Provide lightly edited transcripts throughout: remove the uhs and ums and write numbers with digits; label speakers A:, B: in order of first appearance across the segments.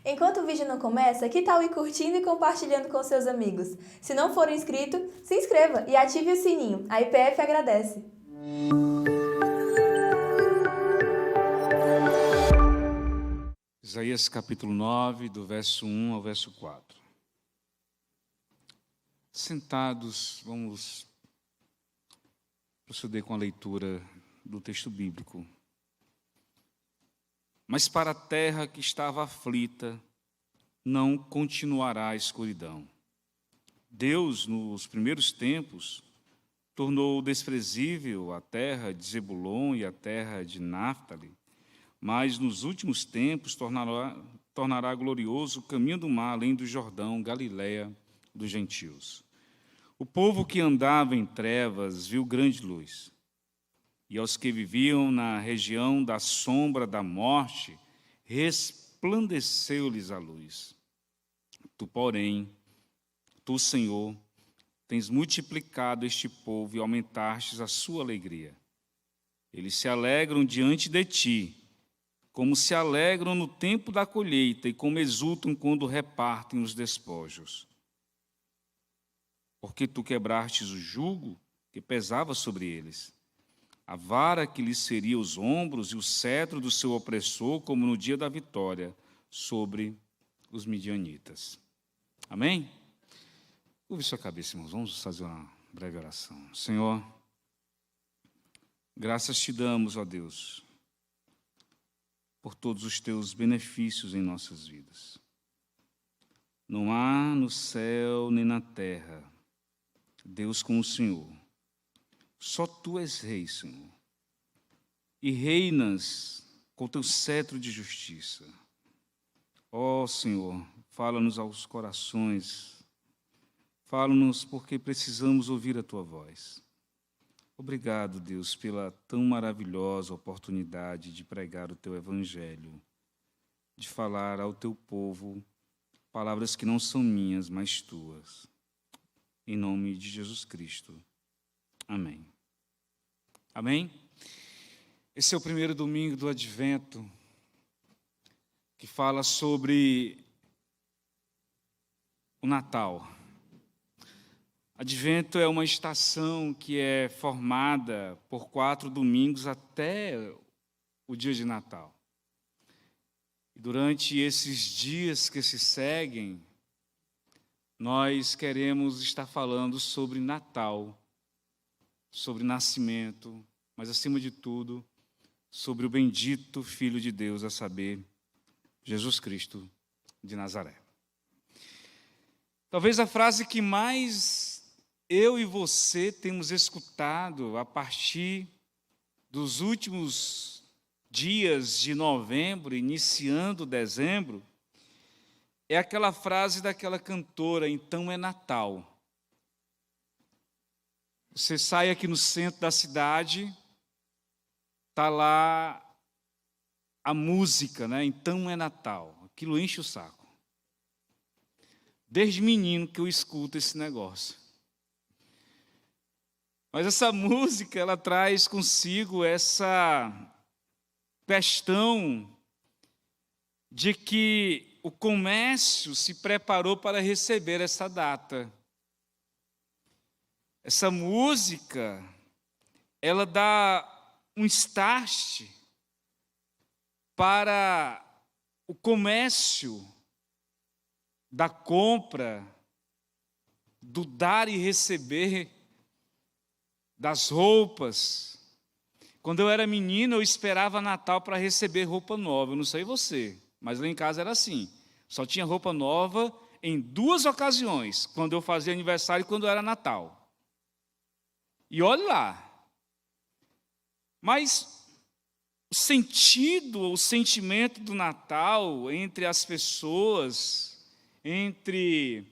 A: Enquanto o vídeo não começa, que tal ir curtindo e compartilhando com seus amigos? Se não for inscrito, se inscreva e ative o sininho. A IPF agradece.
B: Isaías capítulo 9, do verso 1 ao verso 4. Sentados, vamos proceder com a leitura do texto bíblico. Mas para a terra que estava aflita, não continuará a escuridão. Deus, nos primeiros tempos, tornou desprezível a terra de Zebulon e a terra de Náftali, mas nos últimos tempos tornará glorioso o caminho do mar, além do Jordão, Galiléia dos gentios. O povo que andava em trevas viu grande luz, e aos que viviam na região da sombra da morte, resplandeceu-lhes a luz. Tu, porém, tu, Senhor, tens multiplicado este povo e aumentastes a sua alegria. Eles se alegram diante de ti, como se alegram no tempo da colheita e como exultam quando repartem os despojos. Porque tu quebrastes o jugo que pesava sobre eles, a vara que lhes feria os ombros e o cetro do seu opressor, como no dia da vitória sobre os midianitas. Amém? Curve sua cabeça, irmãos. Vamos fazer uma breve oração. Senhor, graças te damos, ó Deus, por todos os teus benefícios em nossas vidas. Não há no céu nem na terra Deus como o Senhor. Só tu és rei, Senhor, e reinas com teu cetro de justiça. Ó Senhor, fala-nos aos corações, fala-nos porque precisamos ouvir a tua voz. Obrigado, Deus, pela tão maravilhosa oportunidade de pregar o teu evangelho, de falar ao teu povo palavras que não são minhas, mas tuas. Em nome de Jesus Cristo. Amém. Amém? Esse é o primeiro domingo do Advento, que fala sobre o Natal. Advento é uma estação que é formada por 4 domingos até o dia de Natal. E durante esses dias que se seguem, nós queremos estar falando sobre Natal, sobre nascimento, mas, acima de tudo, sobre o bendito Filho de Deus, a saber, Jesus Cristo de Nazaré. Talvez a frase que mais eu e você temos escutado a partir dos últimos dias de novembro, iniciando dezembro, é aquela frase daquela cantora, então é Natal. Você sai aqui no centro da cidade, está lá a música, né? Então é Natal. Aquilo enche o saco. Desde menino que eu escuto esse negócio. Mas essa música, ela traz consigo essa questão de que o comércio se preparou para receber essa data. Essa música, ela dá um start para o comércio da compra, do dar e receber, das roupas. Quando eu era menino, eu esperava Natal para receber roupa nova. Eu não sei você, mas lá em casa era assim. Só tinha roupa nova em 2 ocasiões, quando eu fazia aniversário e quando era Natal. E olhe lá, mas o sentido, o sentimento do Natal entre as pessoas, entre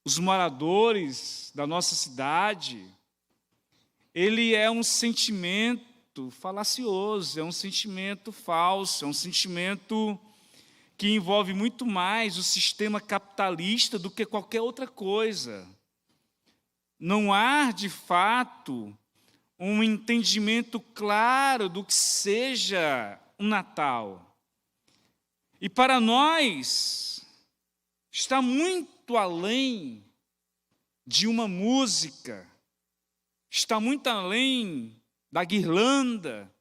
B: os moradores da nossa cidade, ele é um sentimento falacioso, é um sentimento falso, é um sentimento que envolve muito mais o sistema capitalista do que qualquer outra coisa. Não há, de fato, um entendimento claro do que seja um Natal. E para nós, está muito além de uma música, está muito além da guirlanda,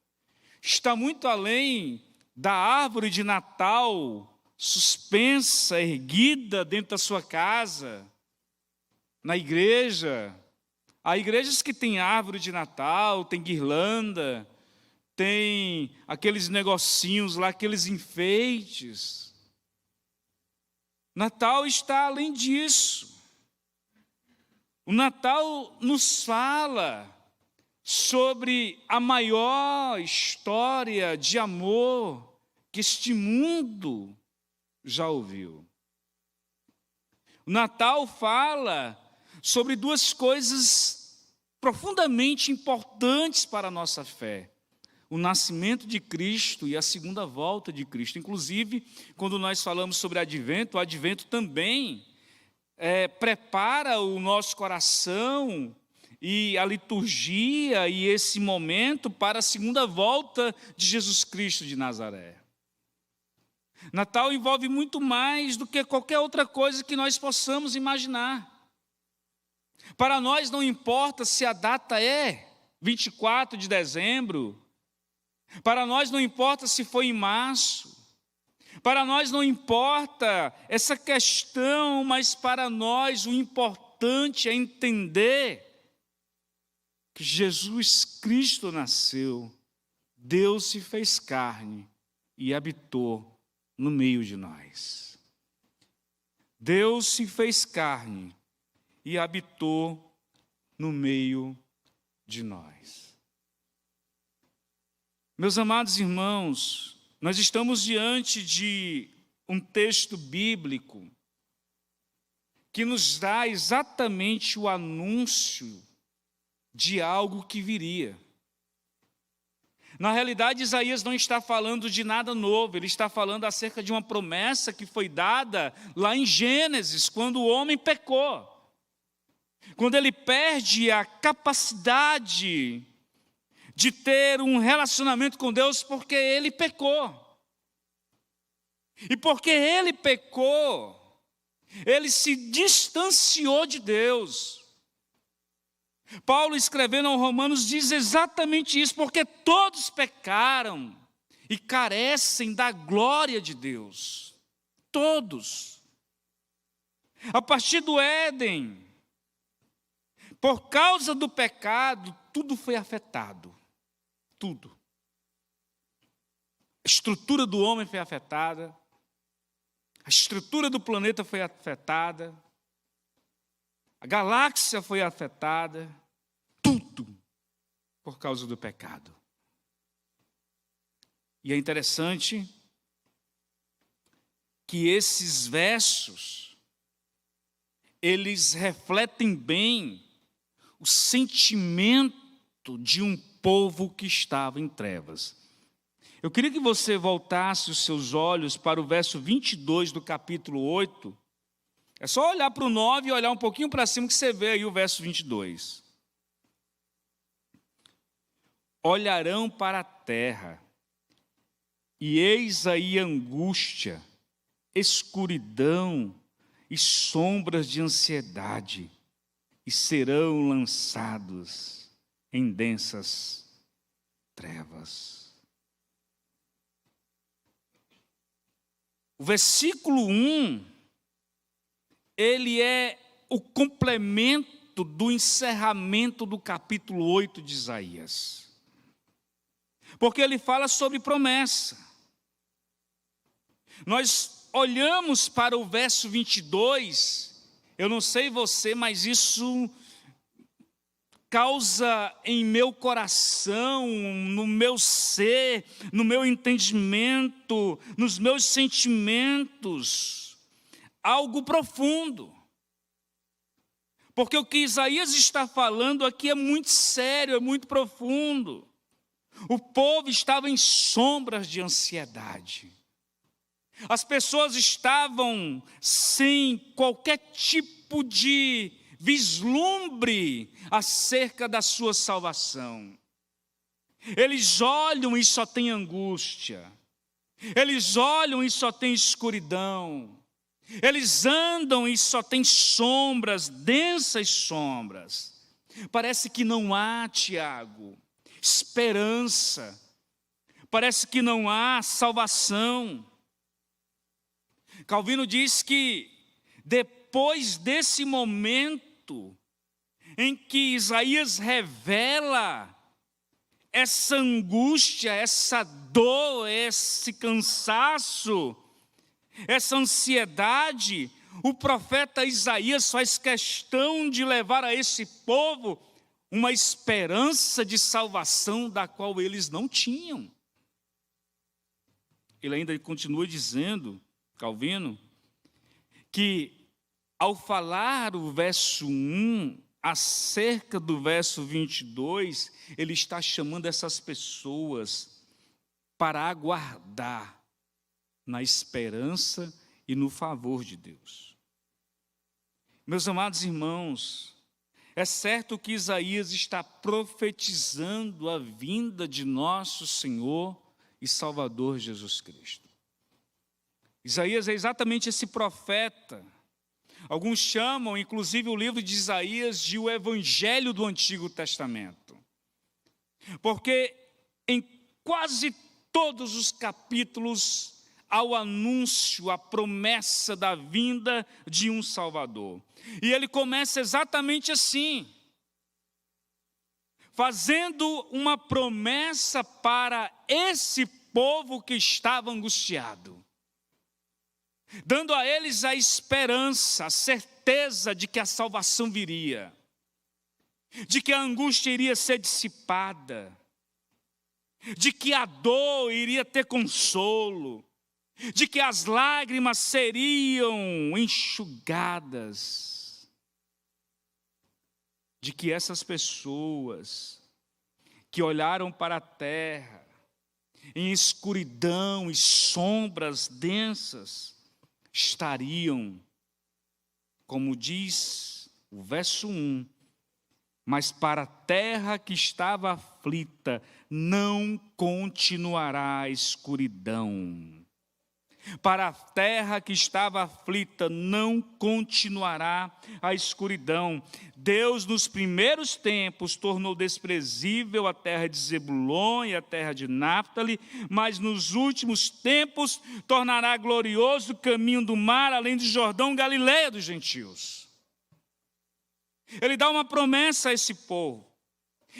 B: está muito além da árvore de Natal suspensa, erguida dentro da sua casa, na igreja. Há igrejas que têm árvore de Natal, tem guirlanda, tem aqueles negocinhos lá, aqueles enfeites. Natal está além disso. O Natal nos fala sobre a maior história de amor que este mundo já ouviu. O Natal fala sobre duas coisas profundamente importantes para a nossa fé: o nascimento de Cristo e a segunda volta de Cristo. Inclusive, quando nós falamos sobre advento, o advento também prepara o nosso coração e a liturgia e esse momento para a segunda volta de Jesus Cristo de Nazaré. Natal envolve muito mais do que qualquer outra coisa que nós possamos imaginar. Para nós não importa se a data é 24 de dezembro, para nós não importa se foi em março, para nós não importa essa questão, mas para nós o importante é entender que Jesus Cristo nasceu, Deus se fez carne e habitou no meio de nós. Deus se fez carne e habitou no meio de nós. Meus amados irmãos, nós estamos diante de um texto bíblico que nos dá exatamente o anúncio de algo que viria. Na realidade, Isaías não está falando de nada novo, ele está falando acerca de uma promessa que foi dada lá em Gênesis, quando o homem pecou. Quando ele perde a capacidade de ter um relacionamento com Deus, porque ele pecou. E porque ele pecou, ele se distanciou de Deus. Paulo, escrevendo aos Romanos, diz exatamente isso, porque todos pecaram e carecem da glória de Deus. Todos. A partir do Éden, por causa do pecado, tudo foi afetado. Tudo. A estrutura do homem foi afetada, a estrutura do planeta foi afetada, a galáxia foi afetada, tudo por causa do pecado. E é interessante que esses versos, eles refletem bem o sentimento de um povo que estava em trevas. Eu queria que você voltasse os seus olhos para o verso 22 do capítulo 8. É só olhar para o 9 e olhar um pouquinho para cima que você vê aí o verso 22. Olharão para a terra, e eis aí angústia, escuridão e sombras de ansiedade, e serão lançados em densas trevas. O versículo 1, ele é o complemento do encerramento do capítulo 8 de Isaías. Porque ele fala sobre promessa. Nós olhamos para o verso 22, eu não sei você, mas isso causa em meu coração, no meu ser, no meu entendimento, nos meus sentimentos, algo profundo. Porque o que Isaías está falando aqui é muito sério, é muito profundo. O povo estava em sombras de ansiedade. As pessoas estavam sem qualquer tipo de vislumbre acerca da sua salvação. Eles olham e só tem angústia. Eles olham e só tem escuridão. Eles andam e só tem sombras, densas sombras. Parece que não há, Tiago, esperança. Parece que não há salvação. Calvino diz que depois desse momento em que Isaías revela essa angústia, essa dor, esse cansaço, essa ansiedade, o profeta Isaías faz questão de levar a esse povo uma esperança de salvação da qual eles não tinham. Ele ainda continua dizendo, Calvino, que ao falar o verso 1, acerca do verso 22, ele está chamando essas pessoas para aguardar na esperança e no favor de Deus. Meus amados irmãos, é certo que Isaías está profetizando a vinda de nosso Senhor e Salvador Jesus Cristo. Isaías é exatamente esse profeta. Alguns chamam, inclusive, o livro de Isaías de o Evangelho do Antigo Testamento. Porque em quase todos os capítulos há o anúncio, a promessa da vinda de um Salvador. E ele começa exatamente assim, fazendo uma promessa para esse povo que estava angustiado, dando a eles a esperança, a certeza de que a salvação viria, de que a angústia iria ser dissipada, de que a dor iria ter consolo, de que as lágrimas seriam enxugadas, de que essas pessoas que olharam para a terra em escuridão e sombras densas, estariam, como diz o verso 1, mas para a terra que estava aflita não continuará a escuridão. Para a terra que estava aflita não continuará a escuridão. Deus, nos primeiros tempos, tornou desprezível a terra de Zebulon e a terra de Náftali, mas nos últimos tempos tornará glorioso o caminho do mar, além de Jordão, Galileia dos gentios. Ele dá uma promessa a esse povo.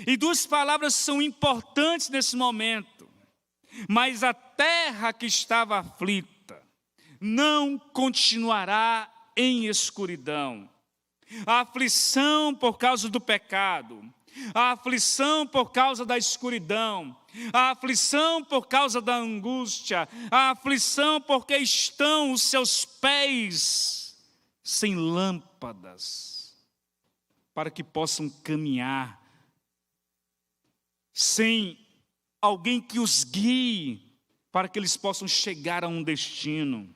B: E duas palavras são importantes nesse momento. Mas a terra que estava aflita não continuará em escuridão. A aflição por causa do pecado, a aflição por causa da escuridão, a aflição por causa da angústia, a aflição porque estão os seus pés sem lâmpadas, para que possam caminhar, sem alguém que os guie, para que eles possam chegar a um destino.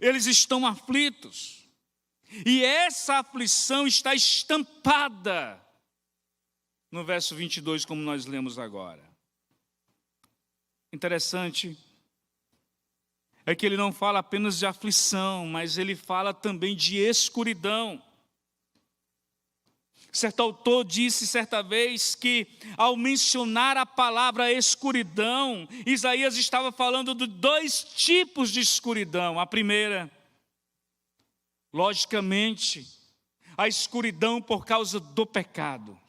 B: Eles estão aflitos, e essa aflição está estampada no verso 22, como nós lemos agora. Interessante é que ele não fala apenas de aflição, mas ele fala também de escuridão. Certo autor disse certa vez que, ao mencionar a palavra escuridão, Isaías estava falando de dois tipos de escuridão. A primeira, logicamente, a escuridão por causa do pecado.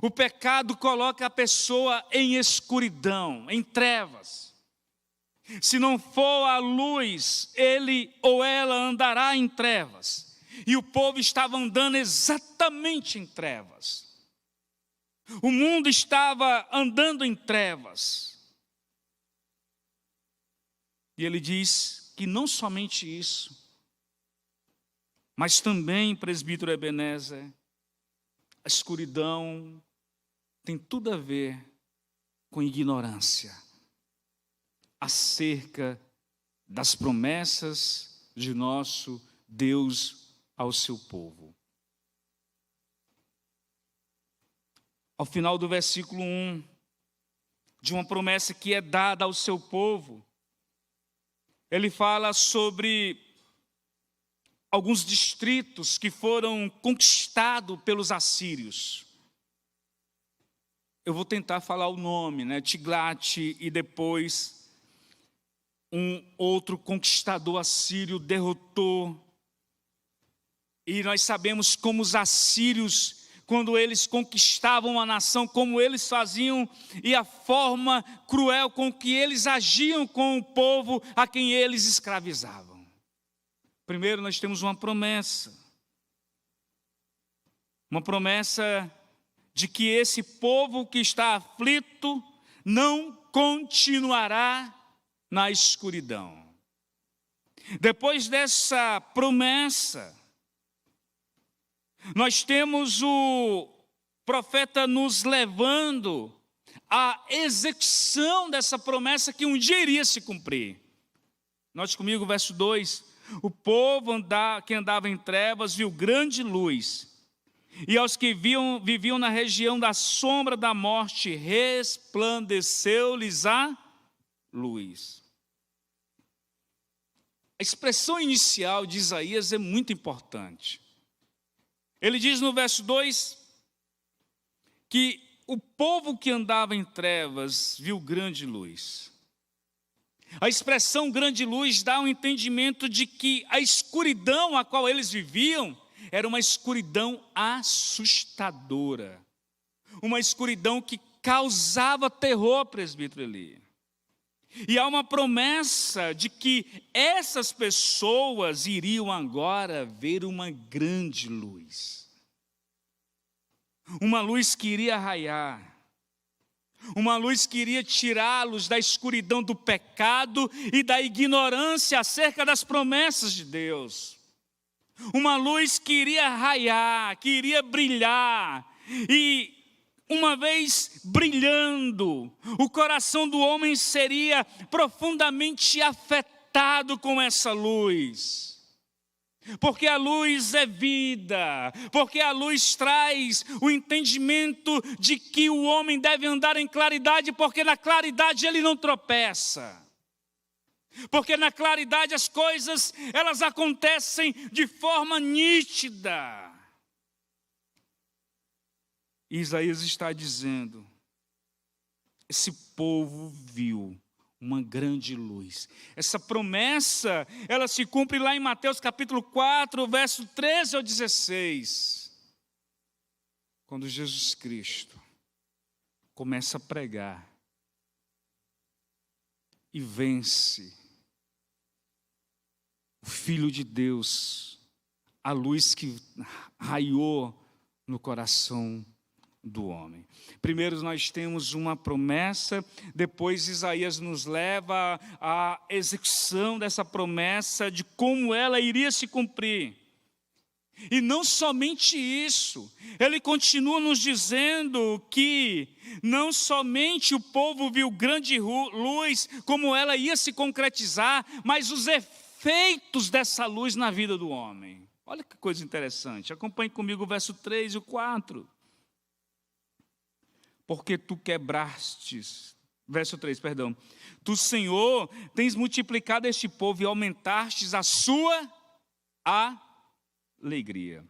B: O pecado coloca a pessoa em escuridão, em trevas. Se não for a luz, ele ou ela andará em trevas. E o povo estava andando exatamente em trevas. O mundo estava andando em trevas. E ele diz que não somente isso, mas também, presbítero Ebenezer, a escuridão tem tudo a ver com ignorância acerca das promessas de nosso Deus ao seu povo. Ao final do versículo 1, de uma promessa que é dada ao seu povo. Ele fala sobre alguns distritos que foram conquistados pelos assírios. Eu vou tentar falar o nome, né? Tiglat, e depois um outro conquistador assírio derrotou. E nós sabemos como os assírios, quando eles conquistavam a nação, como eles faziam e a forma cruel com que eles agiam com o povo a quem eles escravizavam. Primeiro nós temos uma promessa de que esse povo que está aflito não continuará na escuridão. Depois dessa promessa, nós temos o profeta nos levando à execução dessa promessa que um dia iria se cumprir. Note comigo o verso 2. O povo que andava em trevas viu grande luz, e aos que viviam na região da sombra da morte, resplandeceu-lhes a luz. A expressão inicial de Isaías é muito importante. Ele diz no verso 2 que o povo que andava em trevas viu grande luz. A expressão grande luz dá um entendimento de que a escuridão a qual eles viviam era uma escuridão assustadora. Uma escuridão que causava terror, presbítero Eli. E há uma promessa de que essas pessoas iriam agora ver uma grande luz. Uma luz que iria raiar. Uma luz que iria tirá-los da escuridão do pecado e da ignorância acerca das promessas de Deus. Uma luz que iria raiar, que iria brilhar. E uma vez brilhando, o coração do homem seria profundamente afetado com essa luz. Porque a luz é vida, porque a luz traz o entendimento de que o homem deve andar em claridade, porque na claridade ele não tropeça. Porque na claridade as coisas, elas acontecem de forma nítida. Isaías está dizendo, esse povo viu uma grande luz. Essa promessa, ela se cumpre lá em Mateus capítulo 4, verso 13 ao 16. Quando Jesus Cristo começa a pregar e vence o Filho de Deus, a luz que raiou no coração do homem. Primeiro nós temos uma promessa, depois Isaías nos leva à execução dessa promessa, de como ela iria se cumprir. E não somente isso, ele continua nos dizendo que não somente o povo viu grande luz, como ela ia se concretizar, mas os efeitos dessa luz na vida do homem. Olha que coisa interessante, acompanhe comigo o verso 3 e o 4. Porque tu quebrastes, verso 3, perdão. Tu, Senhor, tens multiplicado este povo e aumentastes a sua alegria.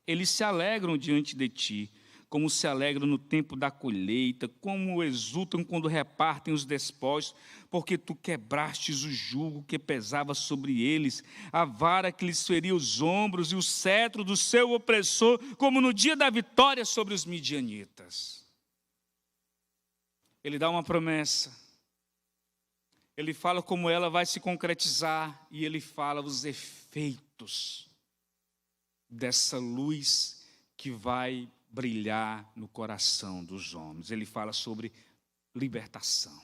B: Eles se alegram diante de ti, como se alegram no tempo da colheita, como exultam quando repartem os despojos, porque tu quebrastes o jugo que pesava sobre eles, a vara que lhes feria os ombros e o cetro do seu opressor, como no dia da vitória sobre os midianitas. Ele dá uma promessa, ele fala como ela vai se concretizar, e ele fala os efeitos dessa luz que vai brilhar no coração dos homens. Ele fala sobre libertação.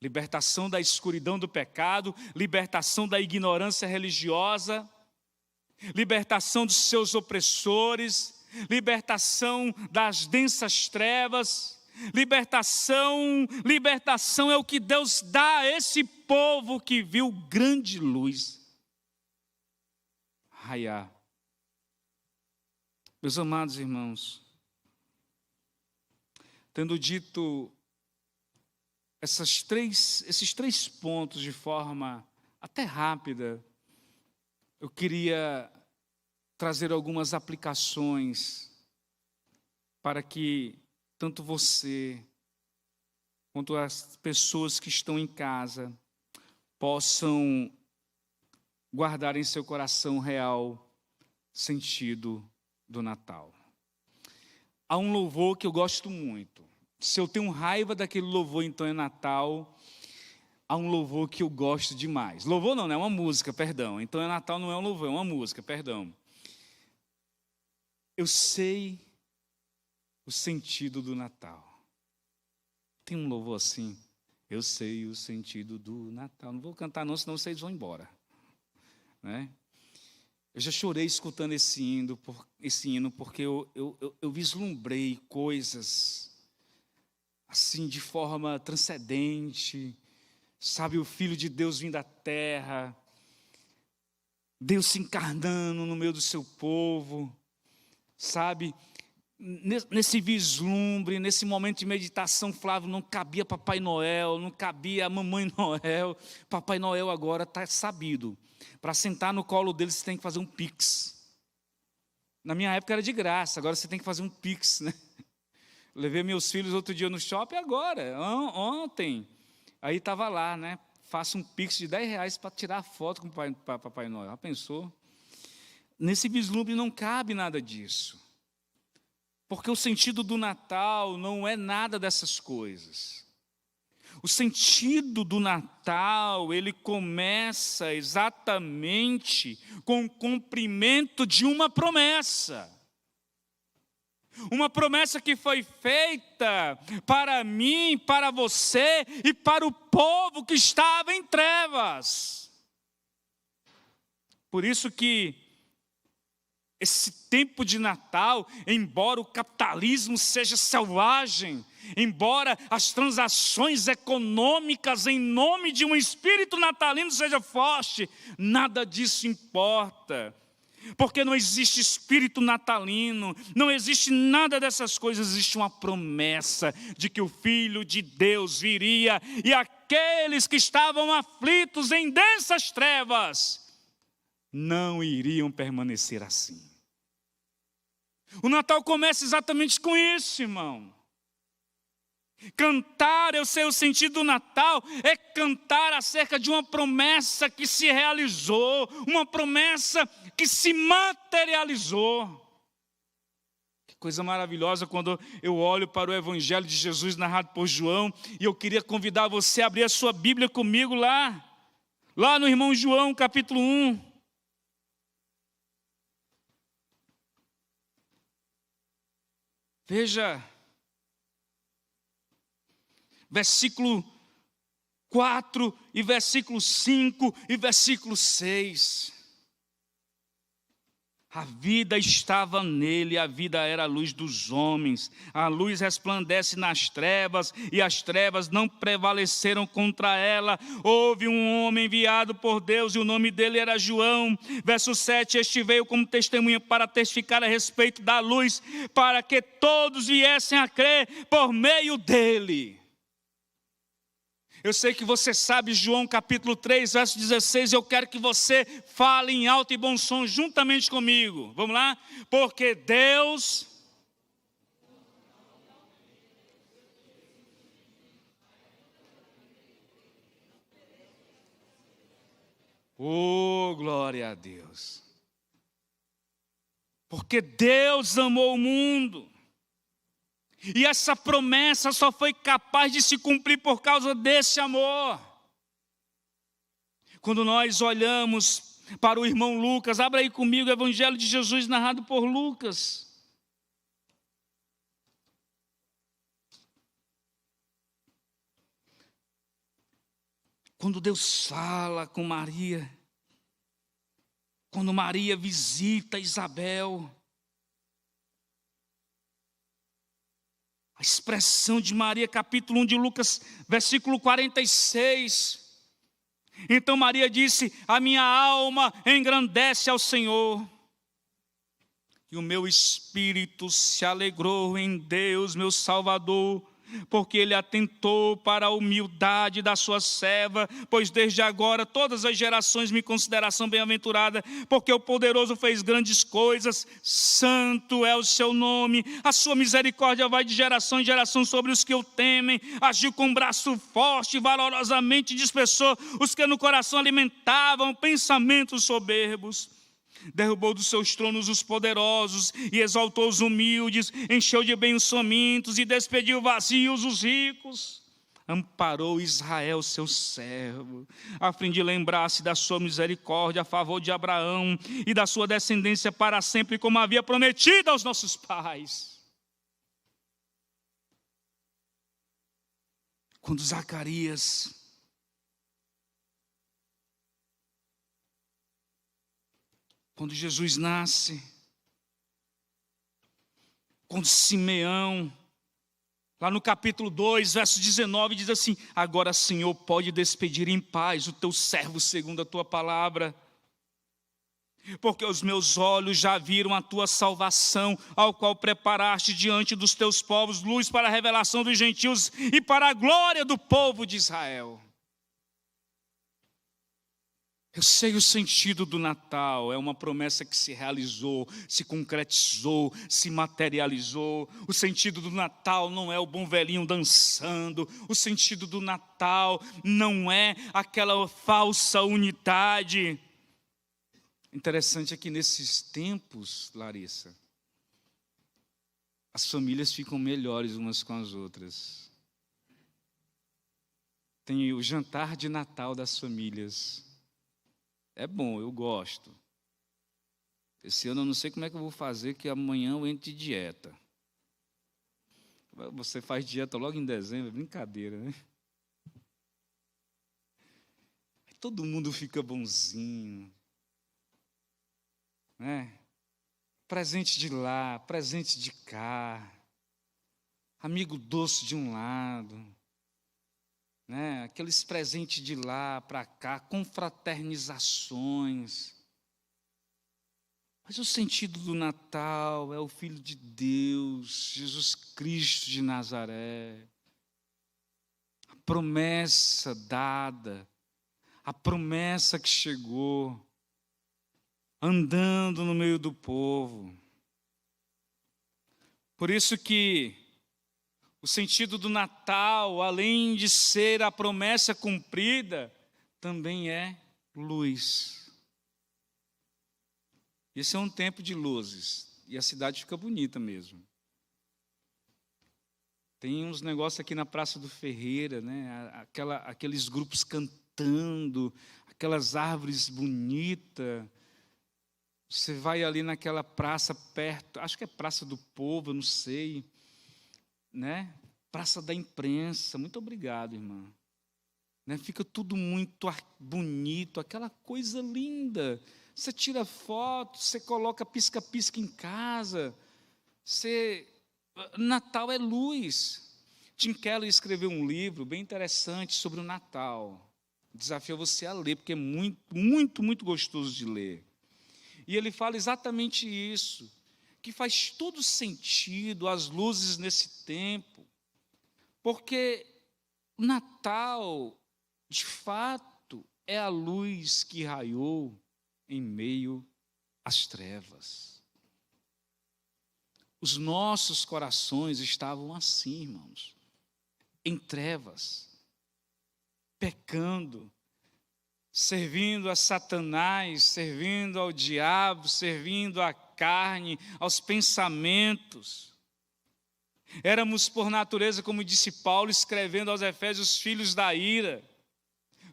B: Libertação da escuridão do pecado, libertação da ignorância religiosa, libertação dos seus opressores, libertação das densas trevas, libertação é o que Deus dá a esse povo que viu grande luz raiar. Meus amados irmãos, Tendo dito esses três pontos de forma até rápida, eu queria trazer algumas aplicações para que tanto você quanto as pessoas que estão em casa possam guardar em seu coração o real sentido do Natal. Há um louvor que eu gosto muito. Se eu tenho raiva daquele louvor, então é Natal. Há um louvor que eu gosto demais. Louvor não, é uma música, perdão. Então é Natal, não é um louvor, é uma música, perdão. Eu sei o sentido do Natal. Tem um louvor assim. Eu sei o sentido do Natal. Não vou cantar não, senão vocês vão embora. Né? Eu já chorei escutando esse hino porque eu vislumbrei coisas assim de forma transcendente. Sabe, o Filho de Deus vindo à terra, Deus se encarnando no meio do seu povo, sabe? Nesse vislumbre, nesse momento de meditação, Flávio, não cabia Papai Noel, não cabia a Mamãe Noel. Papai Noel agora está sabido. Para sentar no colo dele, você tem que fazer um pix. Na minha época era de graça, agora você tem que fazer um pix, né? Levei meus filhos outro dia no shopping agora, ontem. Aí estava lá, né? Faça um pix de R$10 para tirar foto com o Papai Noel. Já pensou? Nesse vislumbre não cabe nada disso. Porque o sentido do Natal não é nada dessas coisas. O sentido do Natal, ele começa exatamente com o cumprimento de uma promessa. Uma promessa que foi feita para mim, para você e para o povo que estava em trevas. Por isso que esse tempo de Natal, embora o capitalismo seja selvagem, embora as transações econômicas em nome de um espírito natalino seja forte, nada disso importa. Porque não existe espírito natalino, não existe nada dessas coisas, existe uma promessa de que o Filho de Deus viria e aqueles que estavam aflitos em densas trevas não iriam permanecer assim. O Natal começa exatamente com isso, irmão. Cantar, eu sei o sentido do Natal, é cantar acerca de uma promessa que se realizou, uma promessa que se materializou. Que coisa maravilhosa quando eu olho para o Evangelho de Jesus narrado por João, e eu queria convidar você a abrir a sua Bíblia comigo lá no irmão João, capítulo 1. Veja, versículo 4 e versículo 5 e versículo 6. A vida estava nele, a vida era a luz dos homens. A luz resplandece nas trevas e as trevas não prevaleceram contra ela. Houve um homem enviado por Deus e o nome dele era João. Verso 7, este veio como testemunha para testificar a respeito da luz, para que todos viessem a crer por meio dele. Eu sei que você sabe João capítulo 3, verso 16, eu quero que você fale em alto e bom som juntamente comigo. Vamos lá? Porque Deus... Oh, glória a Deus. Porque Deus amou o mundo. E essa promessa só foi capaz de se cumprir por causa desse amor. Quando nós olhamos para o irmão Lucas, abra aí comigo o Evangelho de Jesus narrado por Lucas. Quando Deus fala com Maria, quando Maria visita Isabel, a expressão de Maria, capítulo 1 de Lucas, versículo 46. Então Maria disse: a minha alma engrandece ao Senhor, E o meu espírito se alegrou em Deus, meu Salvador, porque Ele atentou para a humildade da sua serva, pois desde agora todas as gerações me considerarão bem-aventurada, porque o poderoso fez grandes coisas, santo é o seu nome, a sua misericórdia vai de geração em geração sobre os que o temem, agiu com braço forte, valorosamente dispersou os que no coração alimentavam pensamentos soberbos. Derrubou dos seus tronos os poderosos e exaltou os humildes, encheu de bem os famintos e despediu vazios os ricos. Amparou Israel, seu servo, a fim de lembrar-se da sua misericórdia a favor de Abraão e da sua descendência para sempre, como havia prometido aos nossos pais. Quando Zacarias quando Jesus nasce, quando Simeão, lá no capítulo 2, verso 19, diz assim: agora, Senhor, pode despedir em paz o teu servo segundo a tua palavra, porque os meus olhos já viram a tua salvação, ao qual preparaste diante dos teus povos, luz para a revelação dos gentios e para a glória do povo de Israel. Eu sei o sentido do Natal, é uma promessa que se realizou, se concretizou, se materializou. O sentido do Natal não é o bom velhinho dançando, o sentido do Natal não é aquela falsa unidade. Interessante é que nesses tempos, Larissa, as famílias ficam melhores umas com as outras. Tem o jantar de Natal das famílias. É bom, eu gosto. Esse ano eu não sei como é que eu vou fazer, que amanhã eu entro de dieta. Você faz dieta logo em dezembro, é brincadeira, né? Todo mundo fica bonzinho, né? Presente de lá, presente de cá, amigo doce de um lado, né? Aqueles presentes de lá para cá, confraternizações. Mas o sentido do Natal é o Filho de Deus, Jesus Cristo de Nazaré. A promessa dada, a promessa que chegou, andando no meio do povo. Por isso que o sentido do Natal, além de ser a promessa cumprida, também é luz. Esse é um tempo de luzes, e a cidade fica bonita mesmo. Tem uns negócios aqui na Praça do Ferreira, né? Aqueles grupos cantando, aquelas árvores bonitas. Você vai ali naquela praça perto, acho que é Praça do Povo, eu não sei, né? Praça da Imprensa, muito obrigado, irmã. Né? Fica tudo muito bonito, aquela coisa linda. Você tira foto, você coloca pisca-pisca em casa. Natal é luz. Tim Keller escreveu um livro bem interessante sobre o Natal. Desafio você a ler, porque é muito, muito, muito gostoso de ler. E ele fala exatamente isso, que faz todo sentido as luzes nesse tempo, porque o Natal, de fato, é a luz que raiou em meio às trevas. Os nossos corações estavam assim, irmãos, em trevas, pecando, servindo a Satanás, servindo ao diabo, servindo à carne, aos pensamentos. Éramos por natureza, como disse Paulo, escrevendo aos Efésios, filhos da ira.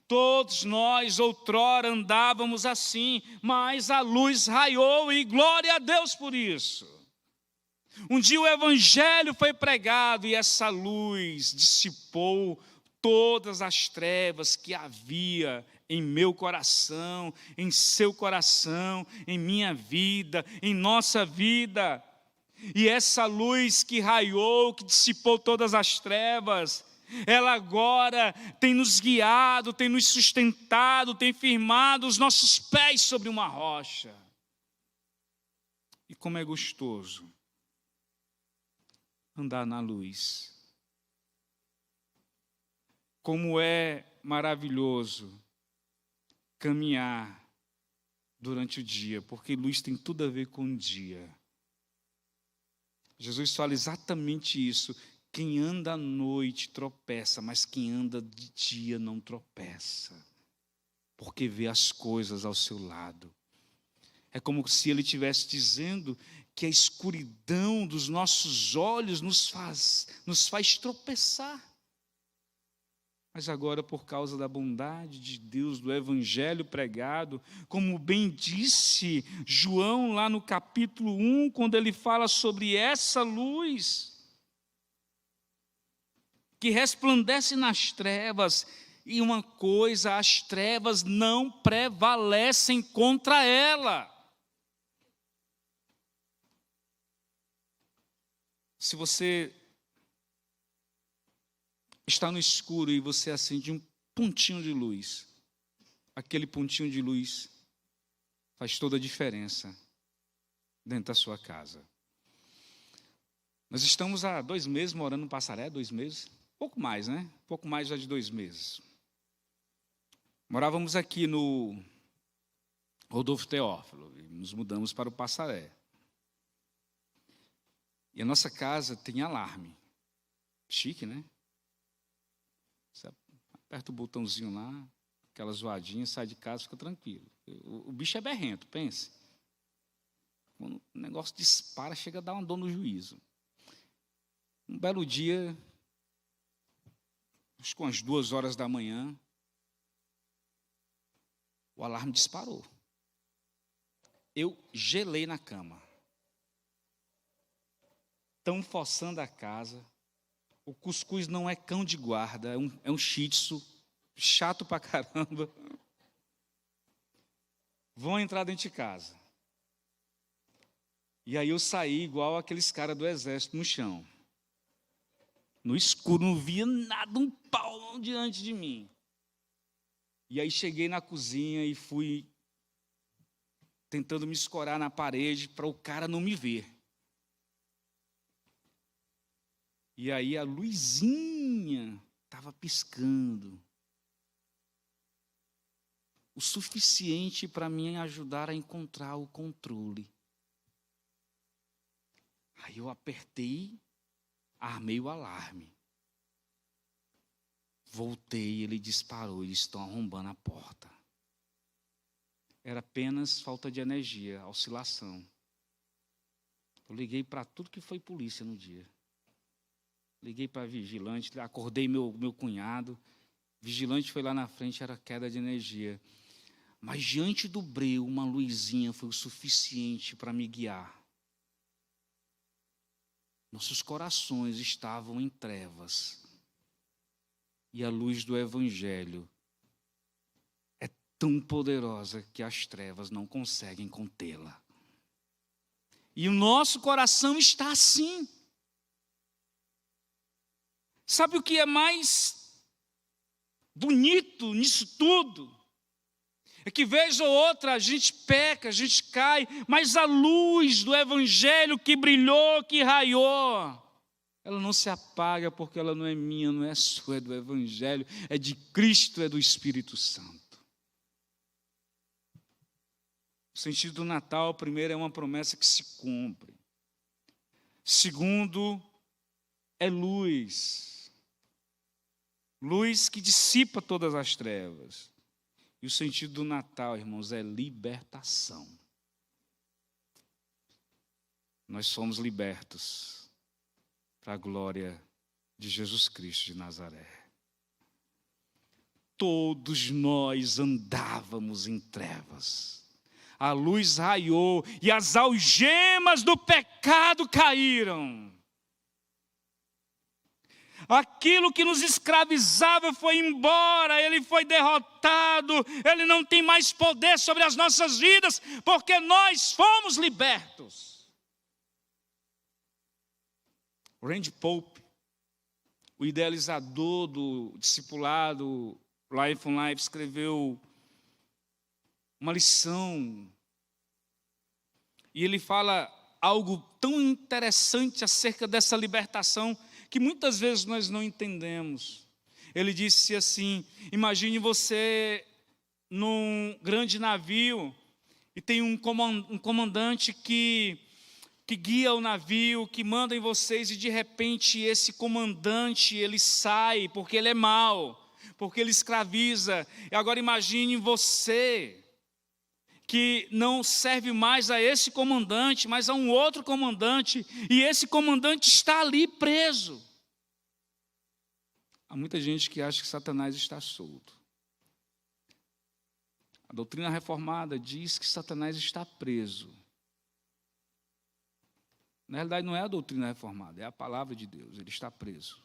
B: Todos nós outrora andávamos assim, mas a luz raiou e glória a Deus por isso. Um dia o evangelho foi pregado e essa luz dissipou todas as trevas que havia em meu coração, em seu coração, em minha vida, em nossa vida. E essa luz que raiou, que dissipou todas as trevas, ela agora tem nos guiado, tem nos sustentado, tem firmado os nossos pés sobre uma rocha. E como é gostoso andar na luz. Como é maravilhoso caminhar durante o dia, porque luz tem tudo a ver com o dia. Jesus fala exatamente isso. Quem anda à noite tropeça, mas quem anda de dia não tropeça, porque vê as coisas ao seu lado. É como se ele estivesse dizendo que a escuridão dos nossos olhos nos faz tropeçar. Mas agora, por causa da bondade de Deus, do evangelho pregado, como bem disse João lá no capítulo 1, quando ele fala sobre essa luz que resplandece nas trevas, e uma coisa, as trevas não prevalecem contra ela. Se você está no escuro e você acende um pontinho de luz, aquele pontinho de luz faz toda a diferença dentro da sua casa. Nós estamos há 2 meses morando no Passaré, 2 meses, pouco mais, né? Pouco mais já de 2 meses. Morávamos aqui no Rodolfo Teófilo e nos mudamos para o Passaré. E a nossa casa tem alarme. Chique, né? Você aperta o botãozinho lá, aquela zoadinha, sai de casa, fica tranquilo. O bicho é berrento, pense. Quando o negócio dispara, chega a dar uma dor no juízo. Um belo dia, acho que com as 2 horas da manhã, o alarme disparou. Eu gelei na cama. Estão forçando a casa. O cuscuz não é cão de guarda, é um shih tzu, chato pra caramba. Vão entrar dentro de casa. E aí eu saí igual aqueles caras do exército no chão. No escuro, não via nada, um pau diante de mim. E aí cheguei na cozinha e fui tentando me escorar na parede para o cara não me ver. E aí a luzinha estava piscando. O suficiente para me ajudar a encontrar o controle. Aí eu apertei, armei o alarme. Voltei, ele disparou, eles estão arrombando a porta. Era apenas falta de energia, oscilação. Eu liguei para tudo que foi polícia no dia. Liguei para vigilante, acordei meu cunhado. Vigilante foi lá na frente, era queda de energia. Mas diante do breu, uma luzinha foi o suficiente para me guiar. Nossos corações estavam em trevas. E a luz do Evangelho é tão poderosa que as trevas não conseguem contê-la. E o nosso coração está assim. Sabe o que é mais bonito nisso tudo? É que vez ou outra a gente peca, a gente cai, mas a luz do Evangelho que brilhou, que raiou, ela não se apaga porque ela não é minha, não é sua, é do Evangelho, é de Cristo, é do Espírito Santo. O sentido do Natal, primeiro, é uma promessa que se cumpre. Segundo, é luz. Luz que dissipa todas as trevas. E o sentido do Natal, irmãos, é libertação. Nós somos libertos para a glória de Jesus Cristo de Nazaré. Todos nós andávamos em trevas. A luz raiou e as algemas do pecado caíram. Aquilo que nos escravizava foi embora, ele foi derrotado, ele não tem mais poder sobre as nossas vidas, porque nós fomos libertos. Randy Pope, o idealizador do discipulado Life on Life, escreveu uma lição, e ele fala algo tão interessante acerca dessa libertação que muitas vezes nós não entendemos. Ele disse assim: imagine você num grande navio e tem um comandante que guia o navio, que manda em vocês, e de repente esse comandante ele sai porque ele é mau, porque ele escraviza. E agora imagine você que não serve mais a esse comandante, mas a um outro comandante, e esse comandante está ali preso. Há muita gente que acha que Satanás está solto. A doutrina reformada diz que Satanás está preso. Na realidade, não é a doutrina reformada, é a palavra de Deus, ele está preso.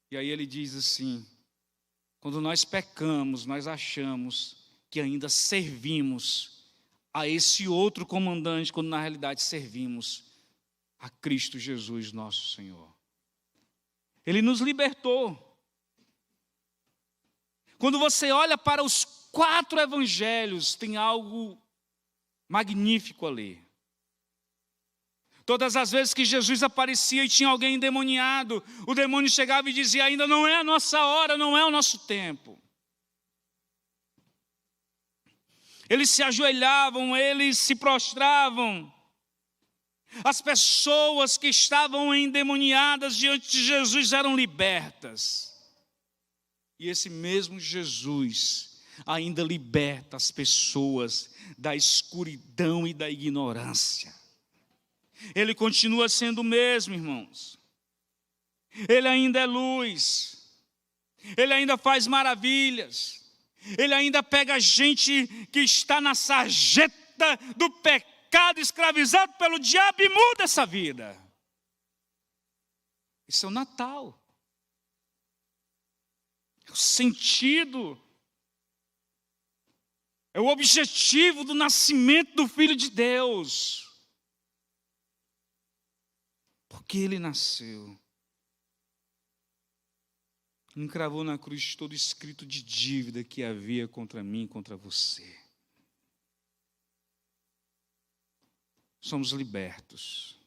B: E aí ele diz assim: quando nós pecamos, nós achamos que ainda servimos a esse outro comandante, quando na realidade servimos a Cristo Jesus, nosso Senhor. Ele nos libertou. Quando você olha para os 4 evangelhos, tem algo magnífico ali. Todas as vezes que Jesus aparecia e tinha alguém endemoniado, o demônio chegava e dizia: ainda não é a nossa hora, não é o nosso tempo. Eles se ajoelhavam, eles se prostravam. As pessoas que estavam endemoniadas diante de Jesus eram libertas. E esse mesmo Jesus ainda liberta as pessoas da escuridão e da ignorância. Ele continua sendo o mesmo, irmãos. Ele ainda é luz. Ele ainda faz maravilhas. Ele ainda pega gente que está na sarjeta do pecado, escravizado pelo diabo, e muda essa vida. Isso é o Natal. É o sentido, é o objetivo do nascimento do Filho de Deus. Porque ele nasceu. Encravou na cruz todo escrito de dívida que havia contra mim e contra você. Somos libertos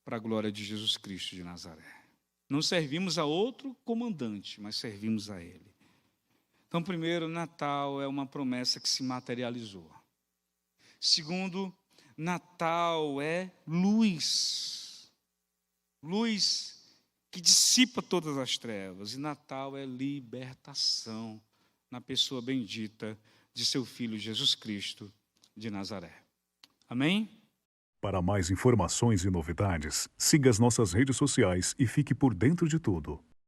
B: para a glória de Jesus Cristo de Nazaré. Não servimos a outro comandante, mas servimos a Ele. Então, primeiro, Natal é uma promessa que se materializou. Segundo, Natal é luz. Luz que dissipa todas as trevas. E Natal é libertação na pessoa bendita de seu Filho Jesus Cristo de Nazaré. Amém?
C: Para mais informações e novidades, siga as nossas redes sociais e fique por dentro de tudo.